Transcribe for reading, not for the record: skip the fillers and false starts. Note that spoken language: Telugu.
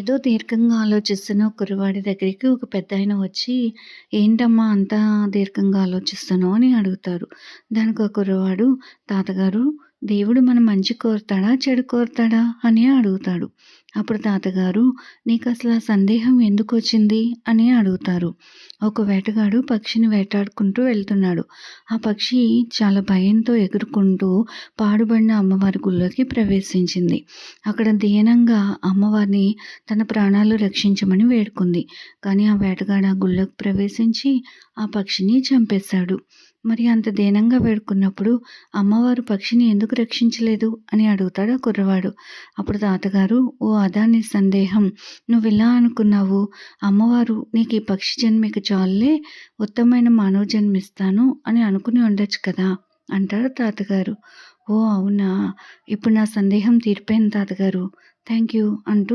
ఏదో దీర్ఘంగా ఆలోచిస్తున్న ఒక కుర్రవాడి దగ్గరికి ఒక పెద్దాయన వచ్చి, "ఏంటమ్మా అంత దీర్ఘంగా ఆలోచిస్తున్నావు?" అని అడుగుతారు. దానికి ఆ కుర్రవాడు, "తాతగారు, దేవుడు మన మంచి కోరుతాడా? చెడు కోరుతాడా?" అని అడుగుతాడు. అప్పుడు తాతగారు, "నీకసల ఆ సందేహం ఎందుకొచ్చింది?" అని అడుగుతారు. ఒక వేటగాడు పక్షిని వేటాడుకుంటూ వెళ్తున్నాడు. ఆ పక్షి చాలా భయంతో ఎగురుకుంటూ పాడుబడిన అమ్మవారి గుళ్ళోకి ప్రవేశించింది. అక్కడ దీనంగా అమ్మవారిని తన ప్రాణాలు రక్షించమని వేడుకుంది. కానీ ఆ వేటగాడు ఆ గుళ్ళోకి ప్రవేశించి ఆ పక్షిని చంపేశాడు. మరి అంత దీనంగా వేడుకున్నప్పుడు అమ్మవారు పక్షిని ఎందుకు రక్షించలేదు అని అడుగుతాడు ఆ కుర్రవాడు. అప్పుడు తాతగారు, "ఓ అదా నీ సందేహం. నువ్విలా అనుకున్నావు. అమ్మవారు నీకు ఈ పక్షి జన్మ ఇక చాలులే, ఉత్తమమైన మానవ జన్మిస్తాను అని అనుకుని ఉండొచ్చు కదా" అంటాడు తాతగారు. "ఓ అవునా! ఇప్పుడు నా సందేహం తీరిపోయింది తాతగారు. థాంక్ యూ" అంటూ